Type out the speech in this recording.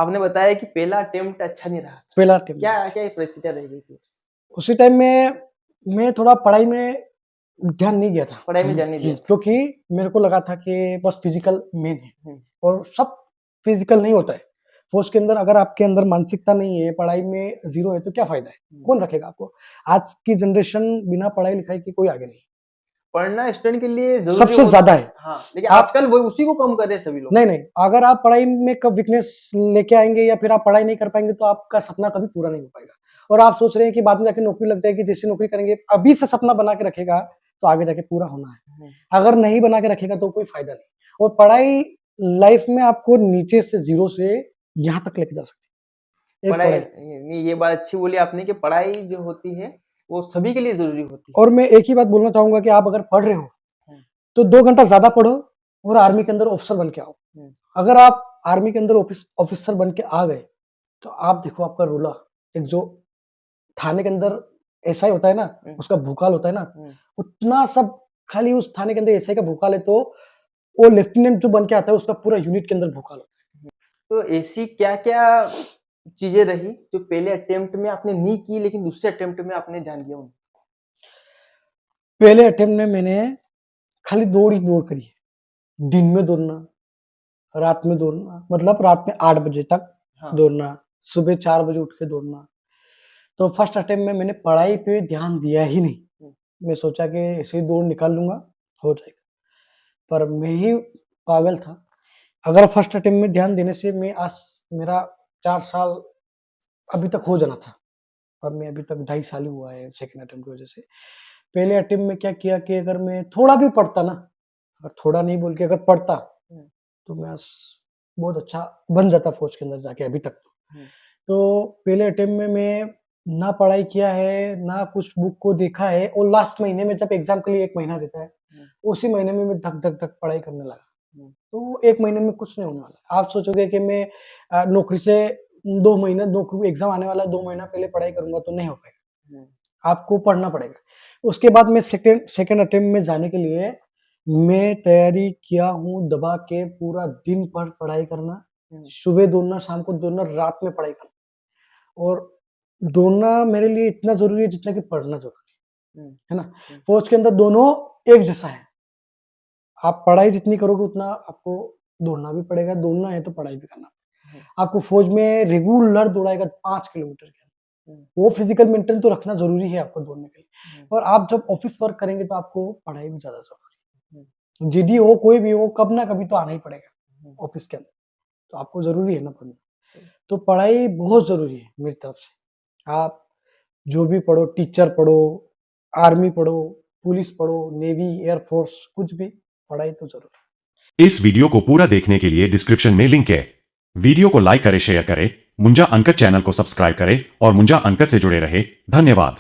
आपने बताया कि पहला अटेम्प्ट अच्छा नहीं रहा। पहला अटेम्प्ट क्या क्या परिस्थितियाँ रह गई थी? उसी टाइम में मैं थोड़ा पढ़ाई में ध्यान नहीं दिया था। पढ़ाई में ध्यान नहीं दिया था। क्योंकि मेरे को लगा था कि बस फिजिकल मेन है और सब फिजिकल नहीं होता है। फौज के अंदर अगर आपके अंदर मानसिकता नहीं है, पढ़ाई में ज़ीरो है तो क्या फ़ायदा है? कौन रखेगा आपको? आज की जनरेशन बिना पढ़ाई लिखाई के कोई आगे नहीं है। पढ़ना स्टूडेंट के लिए ज़रूरी सबसे ज़्यादा है। हाँ, लेकिन आजकल वो उसी को कम कर रहे हैं सभी लोग। नहीं, अगर आप पढ़ाई में कब वीकनेस लेके आएँगे या फिर आप पढ़ाई नहीं कर पाएँगे तो आपका सपना कभी पूरा नहीं हो पाएगा। और आप सोच रहे हैं कि बाद में जाके नौकरी लग जाएगी, जैसे नौकरी करेंगे, अभी से सपना बना के रखेगा तो आगे जाके पूरा होना है। अगर नहीं बना के रखेगा तो कोई फ़ायदा नहीं। और पढ़ाई लाइफ में आपको नीचे से ज़ीरो से यहाँ तक लेके जा सकती है। पढ़ाई नहीं, ये बात अच्छी बोली आपने कि पढ़ाई जो होती है वो सभी के लिए ज़रूरी होती है। और मैं एक ही बात बोलना चाहूँगा कि आप अगर पढ़ रहे हो तो 2 घंटा ज़्यादा पढ़ो और आर्मी के अंदर ऑफिसर बन के आओ। अगर आप आर्मी के अंदर ऑफिसर बन के आ गए तो आप देखो आपका रूला, एक जो थाने के अंदर एसआई होता है ना, उसका भूकाल होता है ना, उतना सब खाली उस थाने के अंदर एसआई का भूकाल है तो वो लेफ्टिनेंट जो बन के आता है उसका पूरा यूनिट के अंदर भूकाल होता है। तो ऐसी क्या-क्या चीज़ें रही जो पहले अटेम्प्ट में आपने नहीं की लेकिन दूसरे अटेम्प्ट में आपने ध्यान दिया? पहले अटेम्प्ट में मैंने खाली दौड़ ही दौड़ करी है। दिन में दौड़ना, रात में दौड़ना, मतलब रात में 8 बजे तक दौड़ना, सुबह 4 बजे उठ के दौड़ना। तो फर्स्ट अटेम्प्ट में मैंने पढ़ाई पे ध्यान दिया ही नहीं। मैं सोचा कि ऐसे ही दौड़ निकाल लूँगा, हो जाएगा। पर मैं ही पागल था। अगर फर्स्ट अटेम्प्ट में ध्यान देने से मैं आज मेरा 4 साल अभी तक हो जाना था। अब मैं अभी तक 2.5 साल ही हुआ है सेकंड अटेम्प्ट की वजह से। पहले अटेम्प्ट में क्या किया कि अगर मैं थोड़ा भी पढ़ता ना, अगर थोड़ा नहीं बोल के अगर पढ़ता तो मैं बहुत अच्छा बन जाता फौज के अंदर जाके अभी तक। तो पहले अटेम्प्ट में मैं ना पढ़ाई किया है, ना कुछ बुक को देखा है और लास्ट महीने में जब एग्ज़ाम के लिए 1 महीना देता है, उसी महीने में मैं धक पढ़ाई करने लगा। तो 1 महीने में कुछ नहीं होने वाला। आप सोचोगे कि मैं नौकरी से 2 महीने नौकरी एग्ज़ाम आने वाला है, 2 महीना पहले पढ़ाई करूँगा तो नहीं हो पाएगा। आपको पढ़ना पड़ेगा। उसके बाद मैं सेकंड अटेम्प्ट में जाने के लिए मैं तैयारी किया हूँ दबा के, पूरा दिन भर पढ़ाई करना, सुबह दौड़ना, शाम को दौड़ना, रात में पढ़ाई करना। और दौड़ना मेरे लिए इतना ज़रूरी है जितना कि पढ़ना ज़रूरी है ना? फौज के अंदर दोनों एक जैसा है। आप पढ़ाई जितनी करोगे उतना आपको दौड़ना भी पड़ेगा, दौड़ना है तो पढ़ाई भी करना। आपको फौज में रेगुलर दौड़ाएगा 5 किलोमीटर के, वो फिजिकल मेंटेन तो रखना ज़रूरी है आपको दौड़ने के लिए। और आप जब ऑफिस वर्क करेंगे तो आपको पढ़ाई भी ज़्यादा ज़रूरी है। जीडी हो, कोई भी हो, कब ना कभी तो आना ही पड़ेगा ऑफिस के अंदर, तो आपको ज़रूरी है ना पढ़ना। तो पढ़ाई बहुत ज़रूरी है मेरी तरफ से। आप जो भी पढ़ो, टीचर पढ़ो, आर्मी पढ़ो, पुलिस पढ़ो, नेवी, एयरफोर्स, कुछ भी, पढ़ाई तो ज़रूर है। इस वीडियो को पूरा देखने के लिए डिस्क्रिप्शन में लिंक है। वीडियो को लाइक करें, शेयर करें, मुंजा अनकट चैनल को सब्सक्राइब करें और मुंजा अनकट से जुड़े रहे। धन्यवाद।